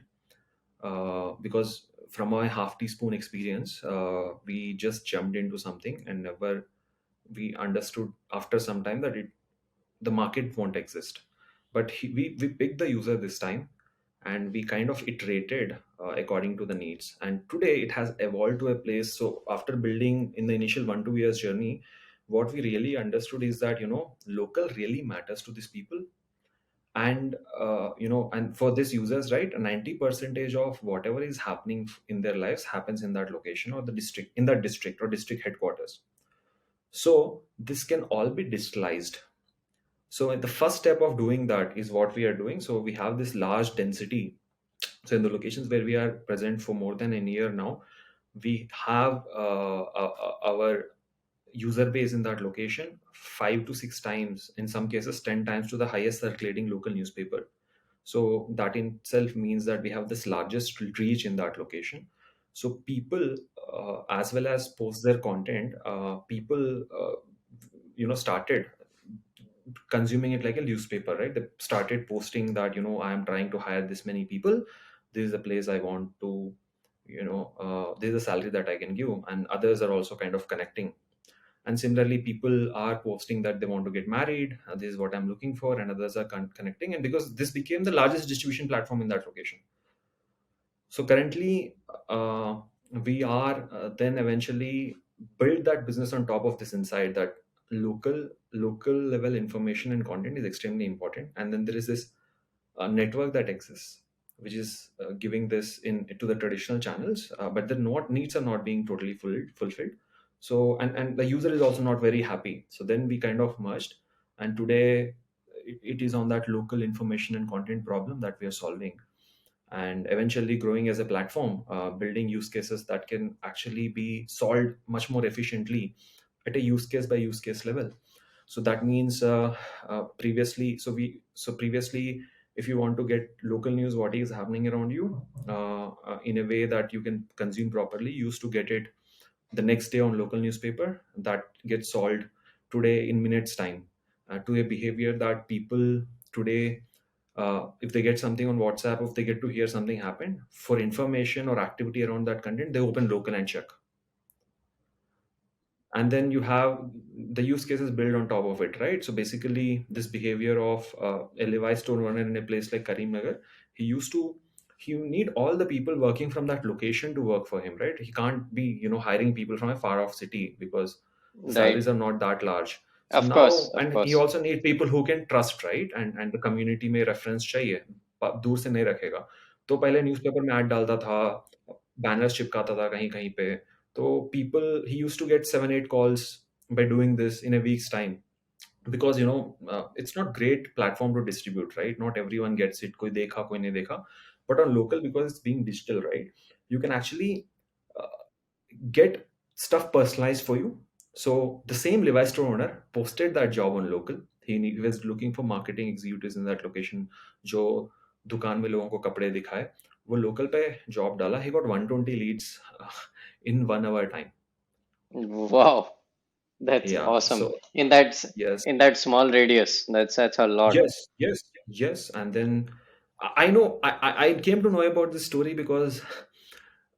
because from my half teaspoon experience, we just jumped into something and never we understood after some time that the market won't exist. But we picked the user this time, and we kind of iterated according to the needs, and today it has evolved to a place. So after building in the initial 1 2 years journey, what we really understood is that local really matters to these people. And and for these users, right, 90 percentage of whatever is happening in their lives happens in that location or the district, in that district or district headquarters. So this can all be digitalized. So the first step of doing that is what we are doing. So we have this large density. So in the locations where we are present for more than a year now, we have our user base in that location 5 to 6 times, in some cases 10 times, to the highest circulating local newspaper. So that in itself means that we have this largest reach in that location. So people, as well as post their content, people started consuming it like a newspaper, right? They started posting that I am trying to hire this many people, this is a place I want to, this is a salary that I can give, and others are also kind of connecting. And similarly, people are posting that they want to get married, this is what I'm looking for, and others are connecting, and because this became the largest distribution platform in that location. So currently, we are then eventually build that business on top of this insight that local level information and content is extremely important, and then there is this network that exists, which is giving this in to the traditional channels, but the not needs are not being totally fulfilled. So and the user is also not very happy. So then we kind of merged, and today it is on that local information and content problem that we are solving, and eventually growing as a platform, building use cases that can actually be solved much more efficiently at a use case by use case level. So that means previously, if you want to get local news, what is happening around you, in a way that you can consume properly, you used to get it the next day on local newspaper. That gets solved today in minutes time, to a behavior that people today, if they get something on WhatsApp, if they get to hear something happen for information or activity around that content, they open local and check. And then you have the use cases built on top of it, right? So basically this behavior of a Levi store owner in a place like Karimnagar, he used to he need all the people working from that location to work for him, right? He can't be, hiring people from a far off city because the Right. salaries are not that large. So Of course, now, of and he course. also need people who can trust, right? And the community में reference चाहिए, दूर से नहीं रखेगा. तो पहले newspaper में add डालता था, बैनर्स चिपकाता था कहीं कहीं पे. So people, he used to get 7 8 calls by doing this in a week's time, because it's not great platform to distribute, right? Not everyone gets it. Koi dekha, koi nahi dekha. But on local, because it's being digital, right? You can actually uh, get stuff personalized for you. So the same Levi store owner posted that job on local. He was looking for marketing executives in that location जो दुकान में लोगों को कपड़े दिखाए. वो local पे job डाला. He got 120 leads in 1 hour time. Wow, that's Yeah. awesome. So In that yes, in that small radius, that's a lot. yes. And then I know I came to know about this story because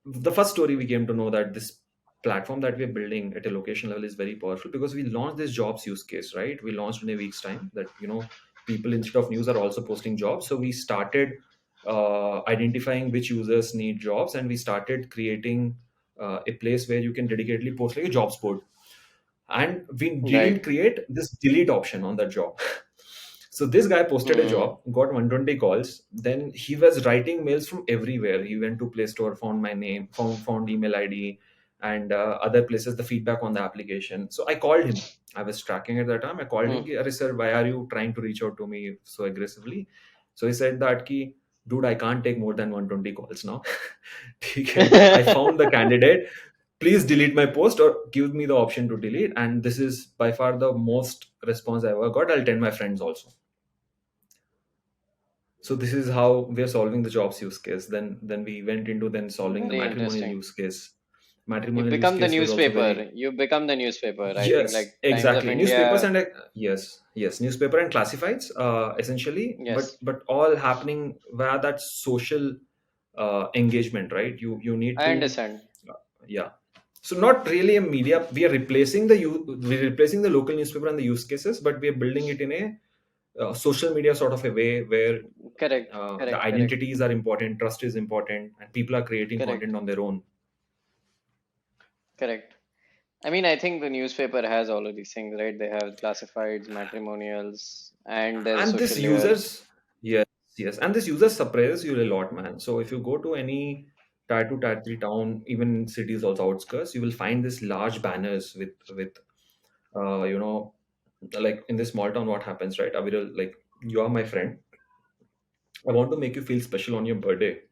the first story we came to know that this platform that we're building at a location level is very powerful, because we launched this jobs use case, right? We launched in a week's time that, people instead of news are also posting jobs. So we started identifying which users need jobs, and we started creating a place where you can dedicatedly post like a jobs board. And we didn't Right. create this delete option on that job. So this guy posted a Hmm. job, got 120 calls. Then he was writing mails from everywhere. He went to Play Store, found my name, found email ID, and other places, the feedback on the application. So I called him. I was tracking at that time. I called him, Hmm. ki, "Arey sir, why are you trying to reach out to me so aggressively?" So he said that, ki, "Dude, I can't take more than 120 calls now." ठीक है, I found the candidate. Please delete my post or give me the option to delete. And this is by far the most response I ever got. I'll tell my friends also. So this is how we are solving the jobs use case. Then we went into then solving the Very matrimonial interesting. use case. You Matrimonial use become the case was also very. newspaper. You become the newspaper. I think Yes, like Times of exactly. Newspapers India. and yes, newspaper and classifieds, essentially, but Yes, all happening via that social engagement, right? You need I to, understand. yeah. So not really a media. We are replacing we're replacing the local newspaper and the use cases, but we are building it in a social media sort of a way where Correct. the Correct. Correct. identities are important, trust is important, and people are creating Correct. content on their own. Correct. I mean, I think the newspaper has all of these things, right? They have classifieds, matrimonials, and there's a And this social layer. users, yes, yes, and this users surprises you a lot, man. So if you go to any tier 2, tier 3 town, even in cities also outskirts, you will find this large banners with uh, you know like in this small town, what happens, right? Aviral, like, you are my friend, I want to make you feel special on your birthday.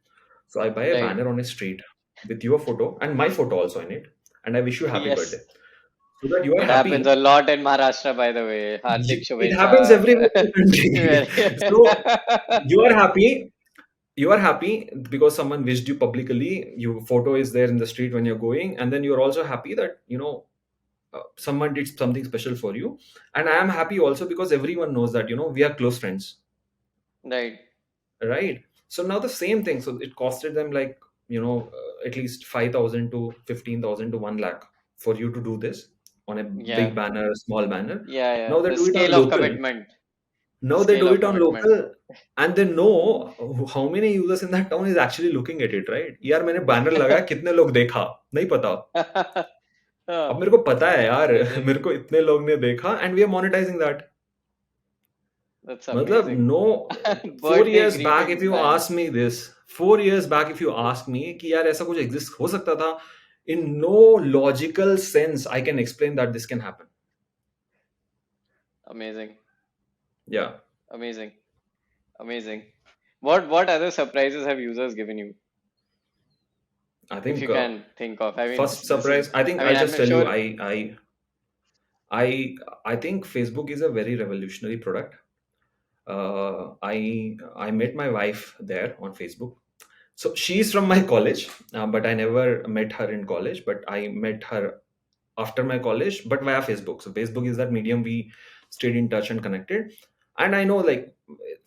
So I buy a Right. banner on a street with your photo and my photo also in it, and I wish you happy birthday. Yes. So that you are It happens a happy. lot in Maharashtra, by the way. Hardik It happens everywhere Shubhecha. in the country. So you are happy. You are happy because someone wished you publicly. Your photo is there in the street when you're going, and then you're also happy that someone did something special for you. And I am happy also because everyone knows that we are close friends, Right. right? So now the same thing. So it costed them like at least 5,000 to 15,000 to 1 lakh for you to do this on a big Yeah. banner, small banner. Yeah. Yeah. Now they The do it on scale of local. commitment. The Now they scale do of it on commitment. local, and they know how many users in that town is actually looking at it, right? यार मैंने banner लगाया, कितने लोग देखा नहीं पता. अब Oh, मेरे को पता है यार, amazing. मेरे को इतने लोग ने देखा, and we are monetizing that. That's मतलब amazing. no, four Birthday years back if greetings, you man. ask me this, 4 years back if you ask me कि यार ऐसा कुछ exist हो सकता था, in no logical sense I can explain that this can happen. Amazing. Yeah, Amazing. Amazing. What other surprises have users given you, I if think you can think of? I mean, first surprise. I think I mean, I'll just I'm tell you. sure. I I think Facebook is a very revolutionary product. I met my wife there on Facebook. So she's from my college, but I never met her in college. But I met her after my college, but via Facebook. So Facebook is that medium we stayed in touch and connected. And I know, like,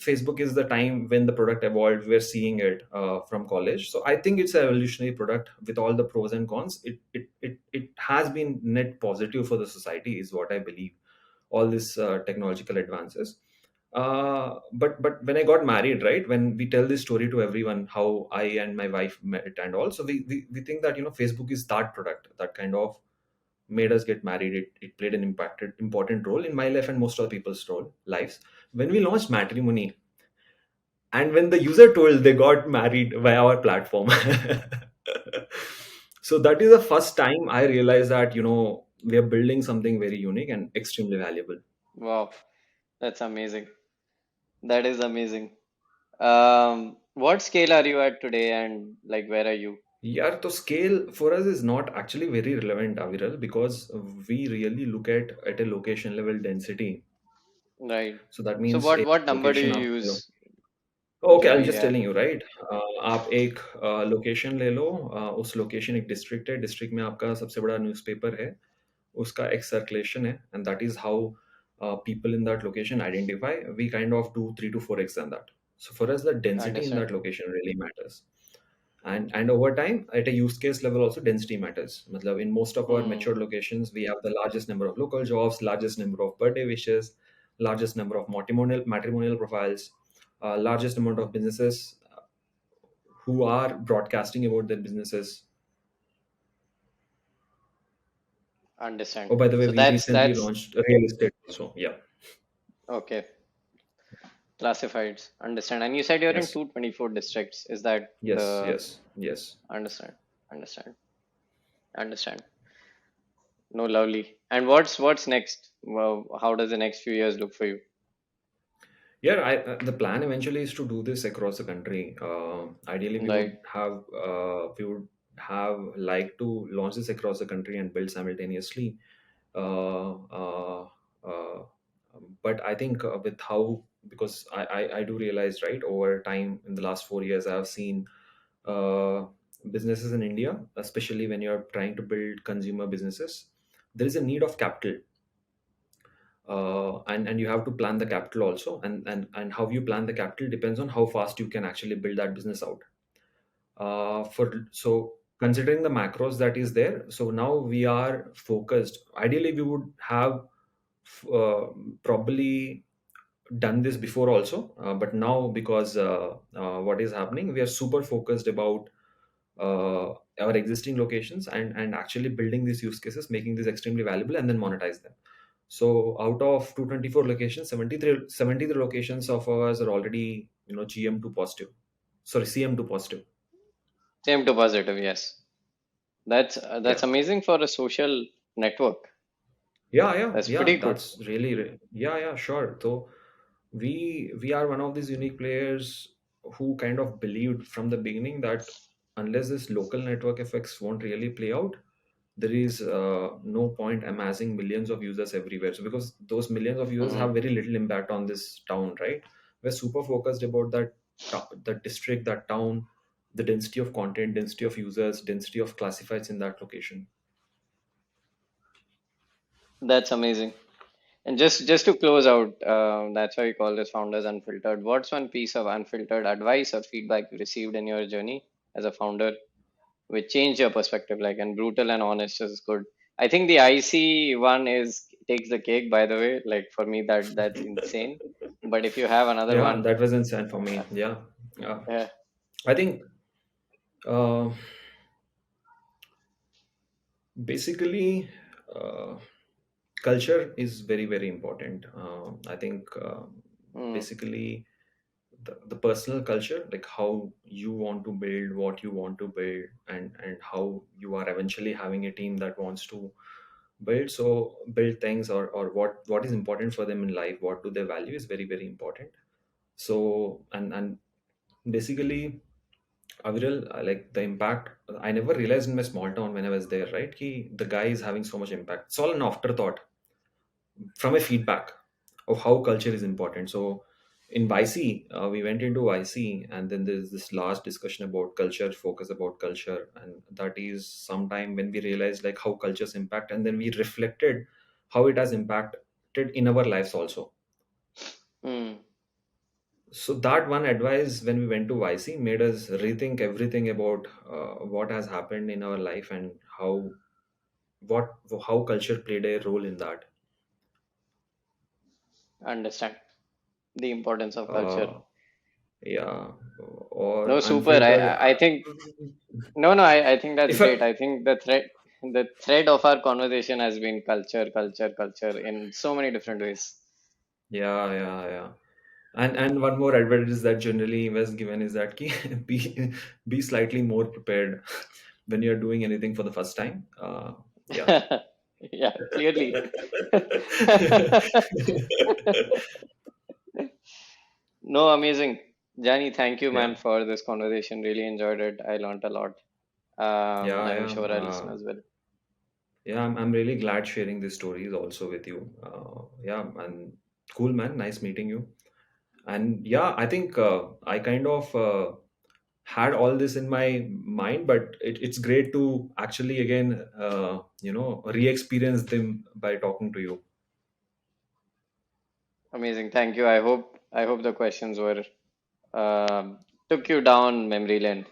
Facebook is the time when the product evolved. We're seeing it from college. So I think it's a revolutionary product with all the pros and cons. It has been net positive for the society, is what I believe. All these technological advances. But when I got married, right, when we tell this story to everyone, how I and my wife met and all, so we think that, Facebook is that product that kind of made us get married. It played an impacted important role in my life and most of the people's lives. When we launched matrimony, and when the user told they got married via our platform, so that is the first time I realized that, we are building something very unique and extremely valuable. Wow, that's amazing. That is amazing. What scale are you at today, and like where are you? Yeah, so scale for us is not actually very relevant, Aviral, because we really look at a location level density. Right. So that So means a what number do location you आप, use okay, I am usually? Just Yeah. Telling you right. आप एक location ले लो, उस location एक district है, district में आपका सबसे बड़ा न्यूज़पेपर है, उसका एक सर्कुलेशन है, and that is how people in that location identify. We kind of do 3 to 4x than that. So for us, the density in Understand. that location really matters. And over time, at a use case level also, density matters. मतलब in most of our Hmm. mature locations, we have the largest number of local jobs, largest number of birthday wishes, largest number of matrimonial profiles, largest amount of businesses who are broadcasting about their businesses. Understand. Oh, by the way, So we that's recently that's launched real estate. So yeah. okay. Classifieds. Understand. And you said you're in Yes. 224 districts. Is that Yes. the Yes. Yes. understand? Understand. Understand. No, lovely. And what's next? Well, how does the next few years look for you? Yeah, the plan eventually is to do this across the country. Ideally, Right. we would have like to launch this across the country and build simultaneously. Uh, uh, uh, but I think with how, because I do realize, right, over time in the last 4 years, I have seen uh, businesses in India, especially when you're trying to build consumer businesses, there is a need of capital, and you have to plan the capital also, and how you plan the capital depends on how fast you can actually build that business out. For so considering the macros that is there, so now we are focused. Ideally, we would have uh, probably done this before also, but now because what is happening, we are super focused about our existing locations, and actually building these use cases, making this extremely valuable, and then monetize them. So out of 224 locations, 73 locations of ours are already, GM2 positive. Sorry, CM2 positive. Same to positive. Yes. That's Yeah. amazing for a social network. That's Yeah. pretty good. That's really, yeah, sure. So we are one of these unique players who kind of believed from the beginning that unless this local network effects won't really play out, there is no point amassing millions of users everywhere. So because those millions of users Hmm. have very little impact on this town, right? We're super focused about that district, that town, the density of content, density of users, density of classifieds in that location. That's amazing. And just to close out, that's why we call this Founders Unfiltered. What's one piece of unfiltered advice or feedback you received in your journey as a founder which changed your perspective? Like, and brutal and honest is good. I think the IC one is takes the cake, by the way. Like for me, that's insane. But if you have another Yeah, one, that was insane for uh, me. Yeah. Yeah. yeah, I think uh, basically, uh, culture is very, very important. I think mm, basically the personal culture, like how you want to build, what you want to build, and how you are eventually having a team that wants to build things, or what is important for them in life, what do they value, is very, very important. So and basically, Aviral, like the impact, I never realized in my small town when I was there, right? The guy is having so much impact. It's all an afterthought. from a feedback of how culture is important. So in YC, we went into YC, and then there's this last discussion about culture, focus about culture, and that is sometime when we realized like how cultures impact, and then we reflected how it has impacted in our lives also. Hmm. So that one advice when we went to YC made us rethink everything about what has happened in our life, and what how culture played a role in that. Understand the importance of culture. Uh, yeah, or No, super. unfiltered. I think no, no. I think that's If I, great. I think the thread of our conversation has been culture, culture, culture in so many different ways. yeah, yeah, yeah. And one more advice that generally was given is that ki, be slightly more prepared when you're doing anything for the first time. Yeah. Yeah, clearly. No, amazing. Jani, thank you, man, Yeah, for this conversation. Really enjoyed it. I learned a lot. yeah, I'm yeah. sure our listeners will. Yeah, I'm really glad sharing these stories also with you. Yeah, and cool, man. Nice meeting you. And yeah, I think I kind of had all this in my mind, but it's great to actually again, re-experience them by talking to you. Amazing. Thank you. I hope the questions were took you down memory lane,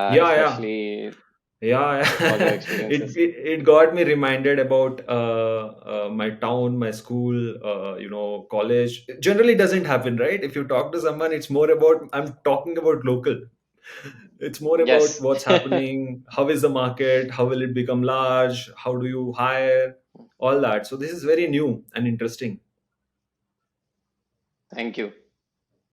Yeah, yeah. especially Yeah, all your it, experiences. it it got me reminded about my town, my school, college. It generally doesn't happen, right? If you talk to someone, it's more about I'm talking about local. It's more about Yes. what's happening, how is the market, how will it become large, how do you hire, all that. So this is very new and interesting. Thank you.